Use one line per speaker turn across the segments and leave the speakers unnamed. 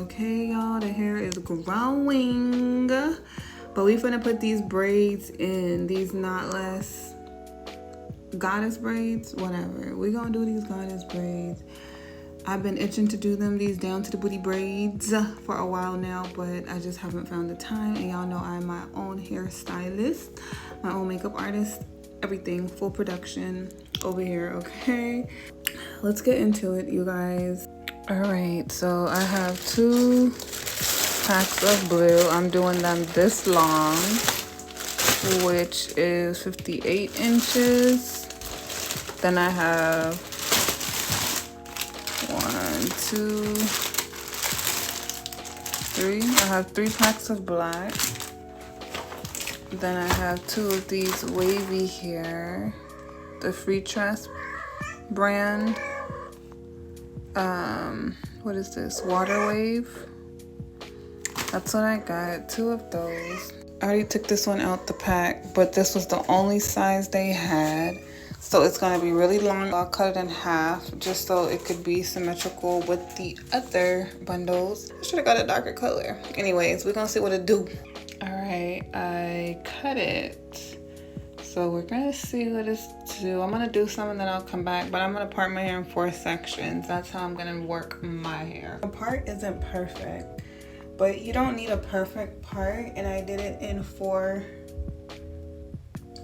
okay, y'all? The hair is growing. But we finna put these braids in, these knotless goddess braids, whatever. We gonna do these goddess braids. I've been itching to do them, these down to the booty braids, for a while now, but I just haven't found the time. And y'all know I'm my own hairstylist, my own makeup artist, everything, full production over here, okay? Let's get into it, you guys. All right, so I have 2 packs of blue. I'm doing them this long, which is 58 inches. Then I have 1, 2, 3. I have 3 packs of black. Then I have 2 of these wavy hair, the Free Trust brand. What is this? Water Wave. That's what I got. 2 of those. I already took this one out the pack, but this was the only size they had. So it's gonna be really long. I'll cut it in half just so it could be symmetrical with the other bundles. I should have got a darker color. Anyways, we're gonna see what it do. All right, I cut it. So we're gonna see what it's do. I'm gonna do some and then I'll come back, but I'm gonna part my hair in 4 sections. That's how I'm gonna work my hair. The part isn't perfect, but you don't need a perfect part, and I did it in 4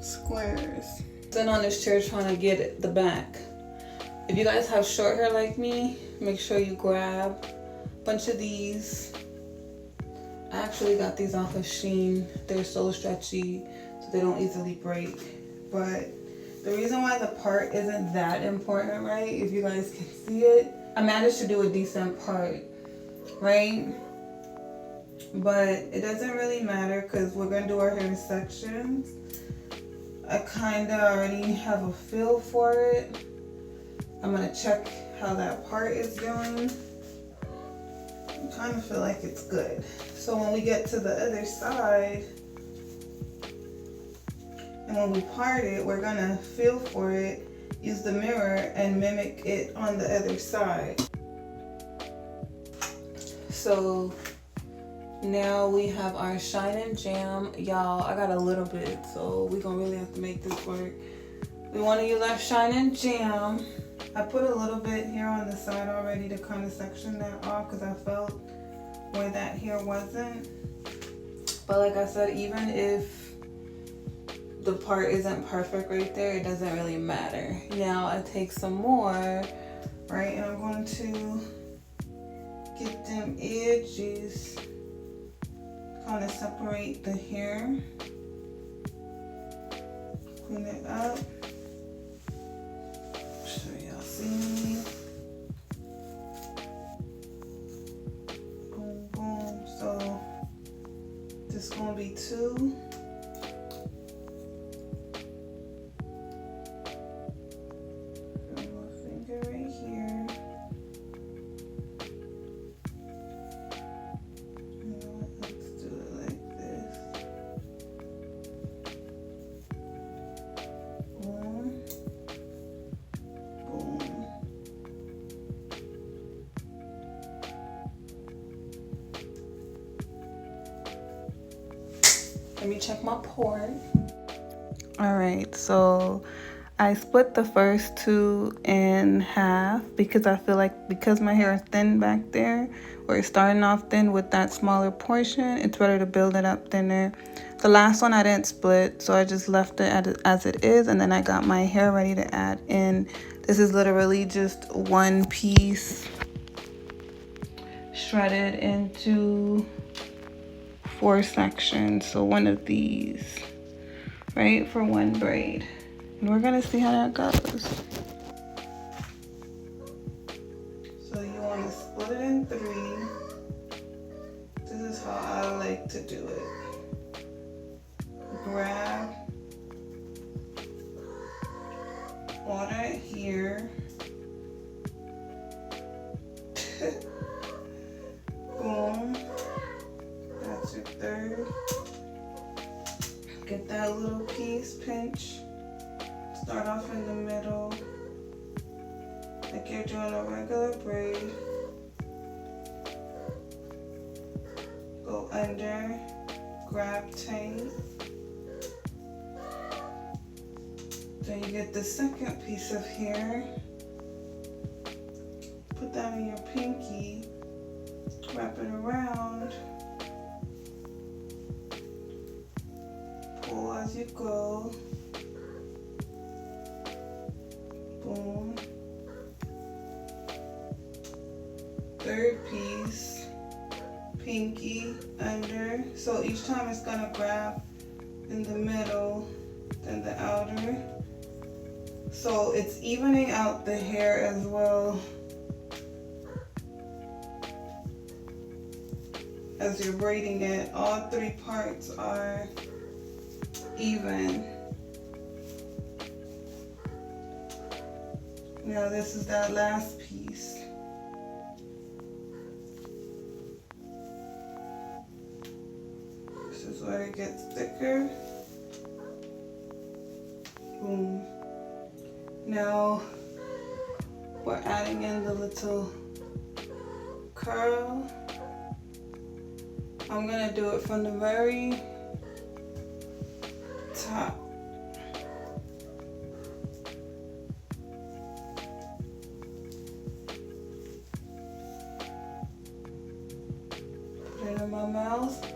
squares. Sitting on this chair trying to get the back. If you guys have short hair like me, make sure you grab a bunch of these. I actually got these off of Shein. They're so stretchy, so they don't easily break. But the reason why the part isn't that important, right? If you guys can see it, I managed to do a decent part, right? But it doesn't really matter because we're gonna do our hair sections. I kinda already have a feel for it. I'm gonna check how that part is doing. I kind of feel like it's good. So when we get to the other side, and when we part it, we're gonna feel for it, use the mirror and mimic it on the other side. So now we have our Shine and Jam. Y'all, I got a little bit, so we're gonna really have to make this work. We wanna use our Shine and Jam. I put a little bit here on the side already to kind of section that off because I felt where that hair wasn't. But like I said, even if the part isn't perfect right there, it doesn't really matter. Now I take some more, right, and I'm going to get them edges, kind of separate the hair, clean it up. So y'all see me. Boom, boom. So this is gonna be 2. Let me check my port. All right, so I split the first 2 in half because I feel like because my hair is thin back there, or it's starting off thin with that smaller portion, it's better to build it up thinner. The last one I didn't split, so I just left it as it is, and then I got my hair ready to add in. This is literally just 1 piece shredded into 4 sections, so 1 of these, right, for 1 braid. And we're gonna see how that goes. So you want to split it in 3. This is how I like to do it. Grab, water it here. Boom. That's your 3rd. Get that little piece, pinch. Start off in the middle, like you're doing a regular braid. go under, grab tight. Then you get the second piece of hair. Put that in your pinky, wrap it around, pull as you go, boom. Third piece, pinky, under. So each time it's gonna grab in the middle, then the outer. So it's evening out the hair as well as you're braiding it. All three parts are even. Now this is that last piece. This is where it gets thicker. Boom. Now we're adding in the little curl. I'm gonna do it from the very top. Put it in my mouth.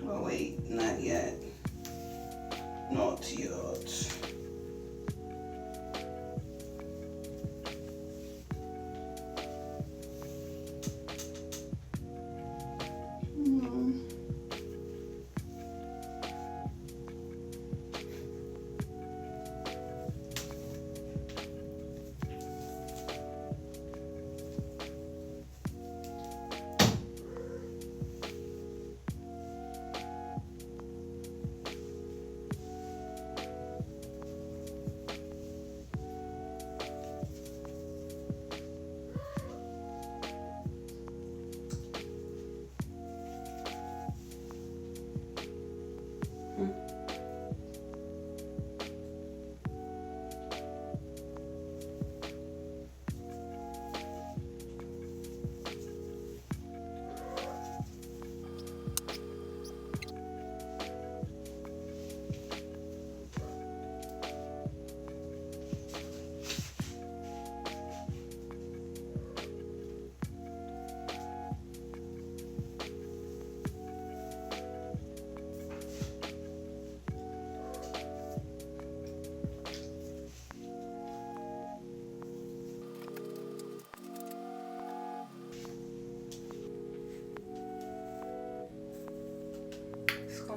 Oh wait, not yet. Not yet.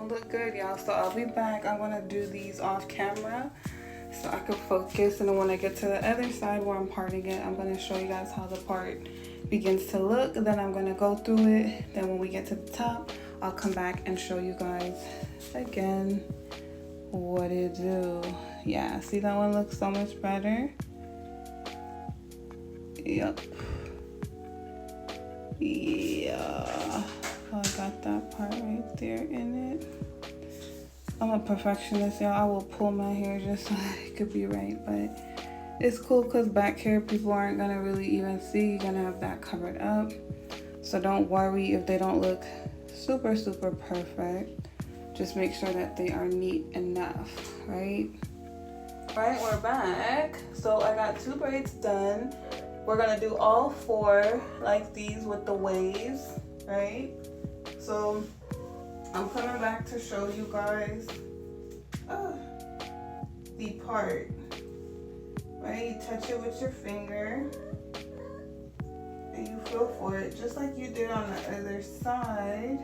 Look good, y'all. So I'll be back. I'm gonna do these off camera so I can focus, and then when I get to the other side where I'm parting it, I'm gonna show you guys how the part begins to look. Then I'm gonna go through it. Then when we get to the top, I'll come back and show you guys again what it do. Yeah, see, that one looks so much better. Yep. Yeah. Oh, I got that part right there in it. I'm a perfectionist, y'all. I will pull my hair just so it could be right, but it's cool because back hair people aren't gonna really even see. You're gonna have that covered up. So don't worry if they don't look super, super perfect. Just make sure that they are neat enough, right? All right, we're back. So I got 2 braids done. We're gonna do all 4 like these with the waves, right? So I'm coming back to show you guys the part, right? You touch it with your finger and you feel for it just like you did on the other side.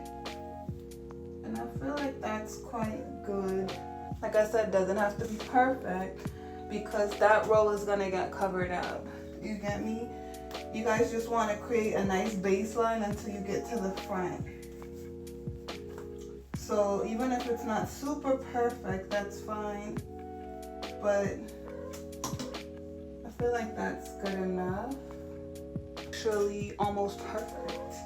And I feel like that's quite good. Like I said, doesn't have to be perfect because that row is gonna get covered up. You get me? You guys just want to create a nice baseline until you get to the front. So even if it's not super perfect, that's fine. But I feel like that's good enough. Actually, almost perfect.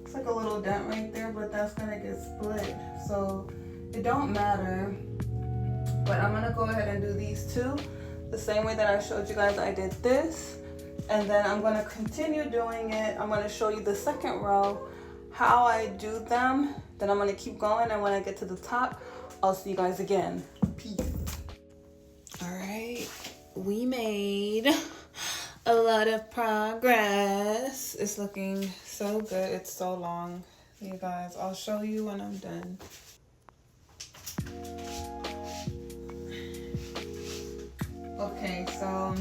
It's like a little dent right there, but that's gonna get split. So it don't matter. But I'm gonna go ahead and do these 2. the same way that I showed you guys I did this. And then I'm gonna continue doing it. I'm gonna show you the second row, how I do them. Then I'm gonna keep going, and when I get to the top, I'll see you guys again. Peace. All right, we made a lot of progress. It's looking so good. It's so long, you guys. I'll show you when I'm done. Okay, so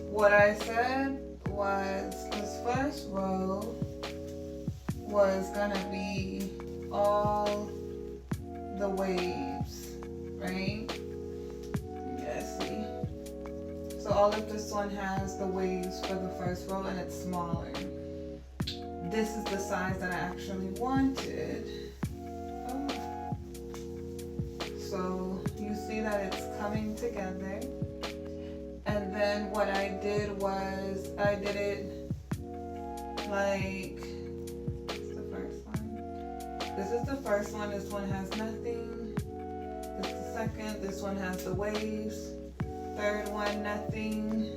what I said was this first row was gonna be all the waves, right? You guys see? So all of this one has the waves for the first row, and it's smaller. This is the size that I actually wanted. Oh. So you see that it's coming together. And then what I did was I did it like, this is the first one. This is the first one. This one has nothing. This is the second. This one has the waves. Third one, nothing.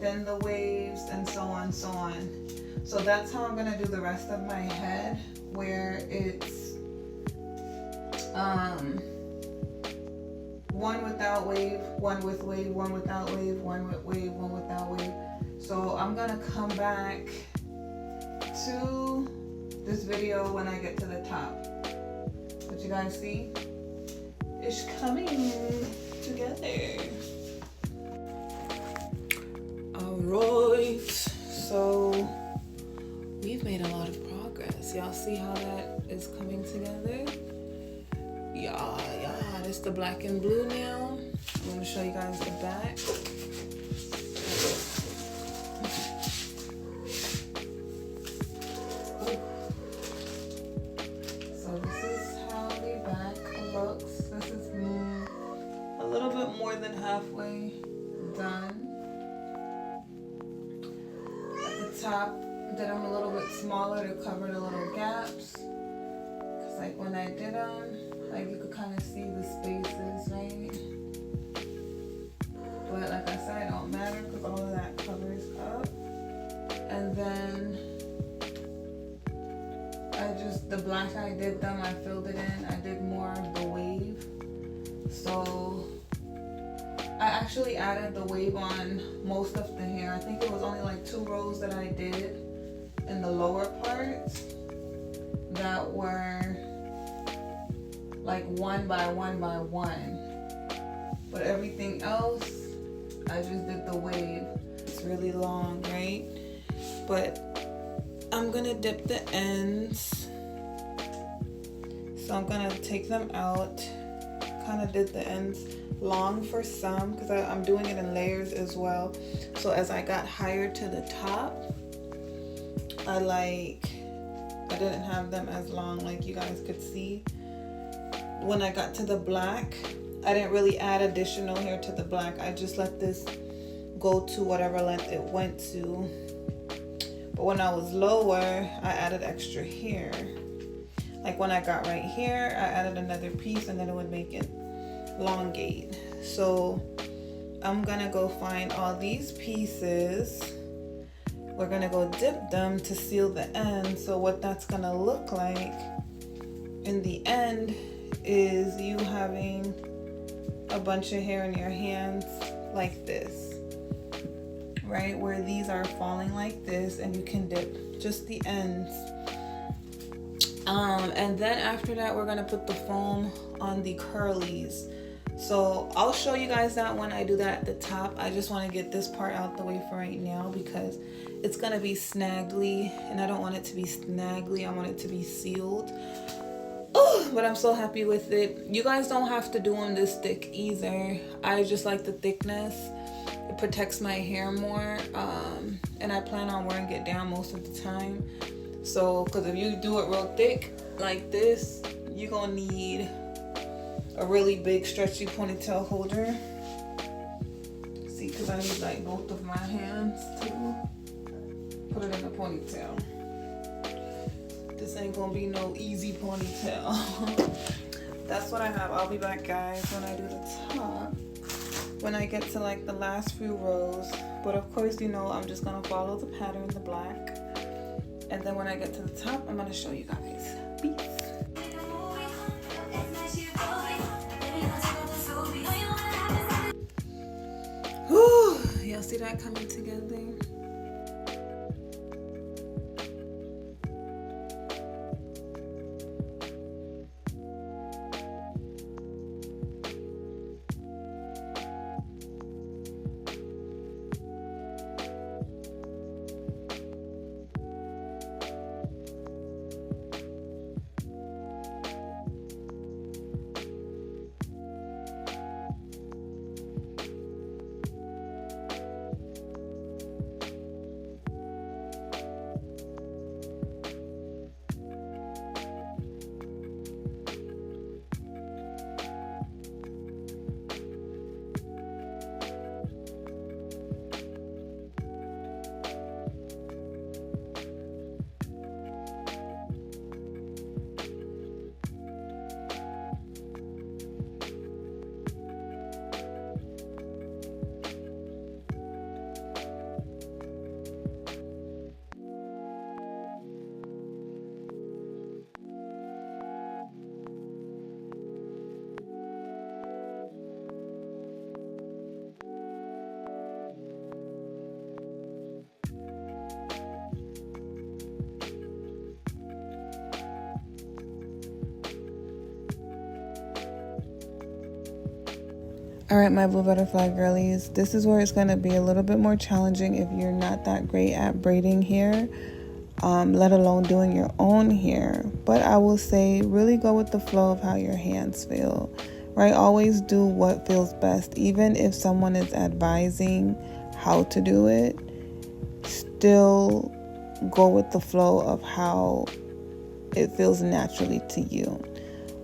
Then the waves, and so on, so on. So that's how I'm gonna do the rest of my head, where it's one without wave, one with wave, one without wave, one with wave, one without wave. So I'm gonna come back to this video when I get to the top. But you guys see, it's coming together. Alright, so we've made a lot of progress. Y'all see how that is coming together? Yeah, it's the black and blue now. I'm gonna show you guys the back. So this is how the back looks. This is a little bit more than halfway done. At the top, did them a little bit smaller to cover the little gaps. Cause like when I did them, like you could kind of see the spaces, right? But like I said, it don't matter because all of that covers up. And then the black I did them, I filled it in. I did more of the wave. So I actually added the wave on most of the hair. I think it was only like 2 rows that I did in the lower parts that were like 1 by 1 by 1, but everything else I just did the wave. It's really long, right? But I'm gonna dip the ends, so I'm gonna take them out. Kind of did the ends long for some because I'm doing it in layers as well. So as I got higher to the top, I didn't have them as long, like you guys could see. When I got to the black, I didn't really add additional hair to the black. I just let this go to whatever length it went to. But when I was lower, I added extra hair. Like when I got right here, I added another piece and then it would make it elongate. So I'm gonna go find all these pieces. We're gonna go dip them to seal the end. So what that's gonna look like in the end is you having a bunch of hair in your hands like this, right? Where these are falling like this, and you can dip just the ends. And then after that, we're gonna put the foam on the curlies. So I'll show you guys that when I do that at the top. I just want to get this part out the way for right now because it's gonna be snaggly, and I don't want it to be snaggly. I want it to be sealed. Oh, but I'm so happy with it. You guys don't have to do them this thick either. I just like the thickness. It protects my hair more, and I plan on wearing it down most of the time. So, because if you do it real thick like this, you're gonna need a really big stretchy ponytail holder. See, because I need like both of my hands to put it in a ponytail. This ain't gonna be no easy ponytail. that's what I have. I'll be back, guys, when I do the top, when I get to like the last few rows. But of course, you know, I'm just gonna follow the pattern, the black, and then when I get to the top, I'm gonna show you guys. Peace. Whew, y'all see that coming together? All right, my Blue Butterfly Girlies, this is where it's going to be a little bit more challenging if you're not that great at braiding hair, let alone doing your own hair. But I will say really go with the flow of how your hands feel, right? Always do what feels best. Even if someone is advising how to do it, still go with the flow of how it feels naturally to you.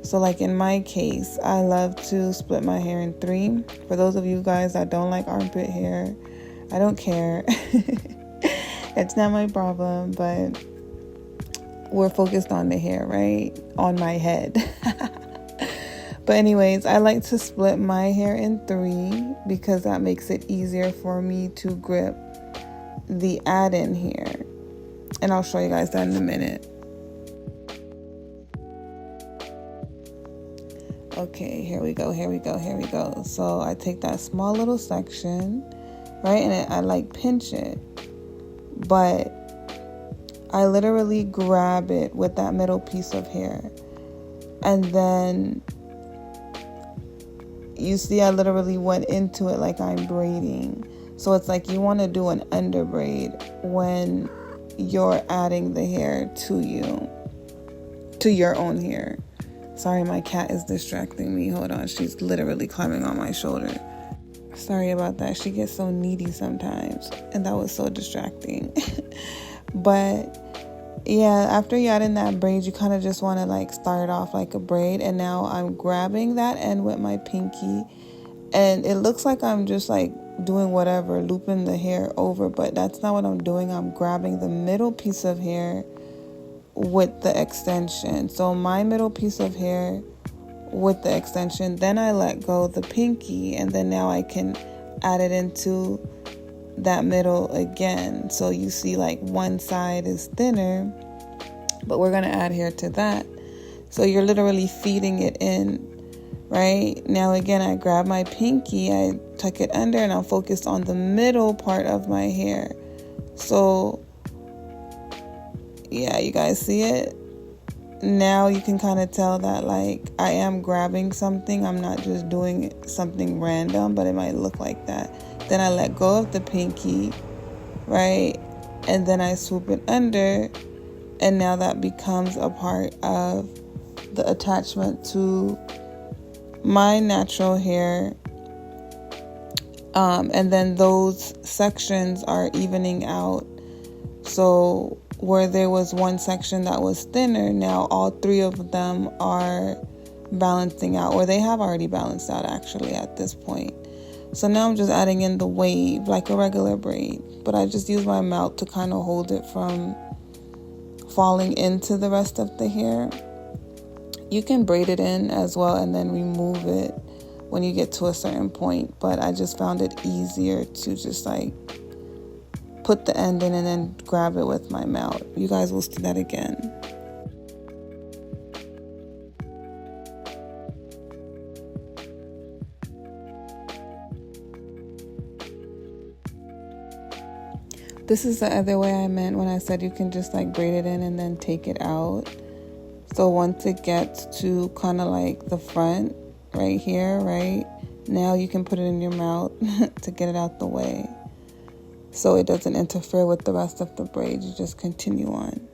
So like in my case, I love to split my hair in 3. For those of you guys that don't like armpit hair, I don't care. It's not my problem, but we're focused on the hair, right? On my head. But anyways, I like to split my hair in 3 because that makes it easier for me to grip the add-in hair. And I'll show you guys that in a minute. Okay, here we go. So I take that small little section, right? And I like pinch it. But I literally grab it with that middle piece of hair. And then you see I literally went into it like I'm braiding. So it's like you want to do an under braid when you're adding the hair to your own hair. Sorry, my cat is distracting me. Hold on, she's literally climbing on my shoulder. Sorry about that. She gets so needy sometimes, and that was so distracting. But yeah, after you add in that braid, you kind of just want to like start off like a braid. And now I'm grabbing that end with my pinky, and it looks like I'm just like doing whatever, looping the hair over, but that's not what I'm doing. I'm grabbing the middle piece of hair with the extension. So my middle piece of hair with the extension, then I let go the pinky, and then now I can add it into that middle again. So you see like one side is thinner, but we're gonna add hair to that. So you're literally feeding it in, right? Now again, I grab my pinky, I tuck it under, and I'm focused on the middle part of my hair. So yeah, you guys see it? Now you can kind of tell that like I am grabbing something. I'm not just doing something random, but it might look like that. Then I let go of the pinky, right? And then I swoop it under, and now that becomes a part of the attachment to my natural hair. And then those sections are evening out. So where there was one section that was thinner, now all 3 of them are balancing out, or they have already balanced out actually at this point. So now I'm just adding in the wave like a regular braid, but I just use my mouth to kind of hold it from falling into the rest of the hair. You can braid it in as well and then remove it when you get to a certain point, but I just found it easier to just like put the end in and then grab it with my mouth. You guys will see that again. This is the other way I meant when I said you can just like braid it in and then take it out. So once it gets to kind of like the front right here, right? Now you can put it in your mouth to get it out the way. So it doesn't interfere with the rest of the braid. You just continue on.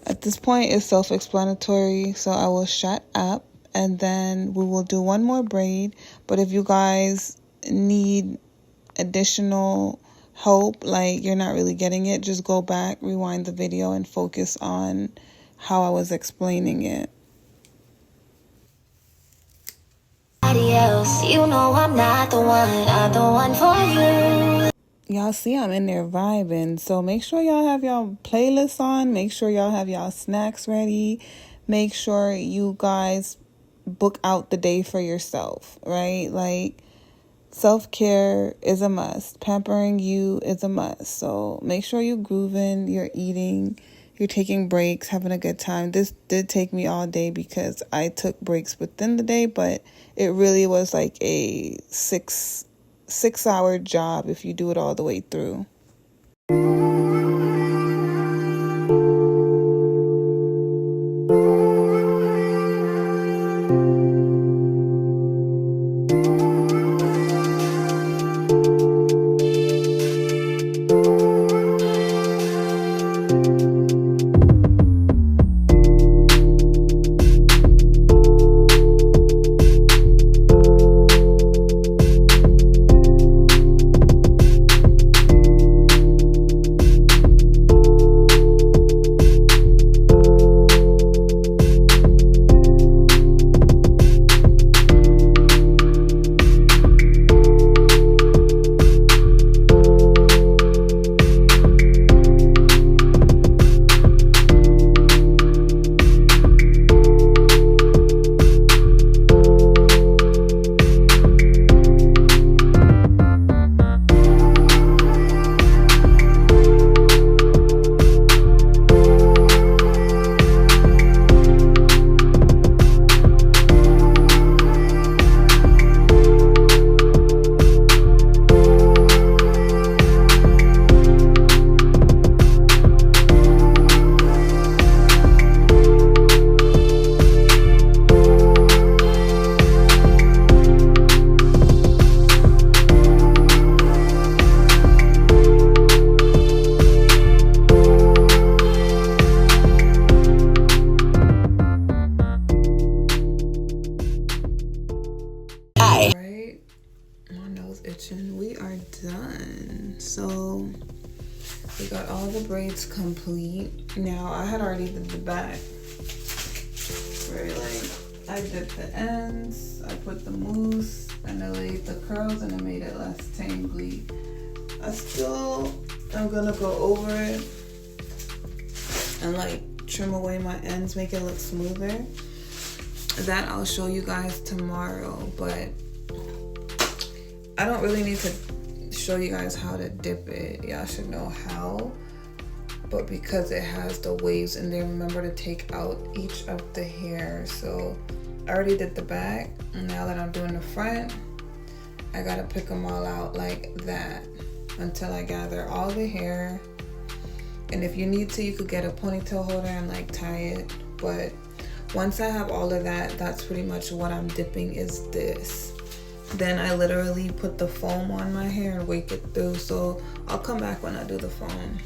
At this point, it's self-explanatory. So I will shut up and then we will do one more braid. But if you guys need additional help, like you're not really getting it, just go back, rewind the video and focus on how I was explaining it. Else, you know I'm not the one for you. Y'all see I'm in there vibing, so make sure y'all have y'all playlists on, make sure y'all have y'all snacks ready, make sure you guys book out the day for yourself, right? Like, self-care is a must. Pampering you is a must. So make sure you're grooving, you're eating, you're taking breaks, having a good time. This did take me all day because I took breaks within the day, but it really was like a six-hour job if you do it all the way through. We are done. So we got all the braids complete. Now I had already did the back. Where like I did the ends, I put the mousse, and I laid the curls, and I made it less tangly. I'm gonna go over it and like trim away my ends, make it look smoother. That I'll show you guys tomorrow, but I don't really need to show you guys how to dip it. Y'all should know how. But because it has the waves in there, remember to take out each of the hair. So I already did the back. And now that I'm doing the front, I gotta pick them all out like that until I gather all the hair. And if you need to, you could get a ponytail holder and like tie it. But once I have all of that, that's pretty much what I'm dipping is this. Then I literally put the foam on my hair and wake it through. So I'll come back when I do the foam.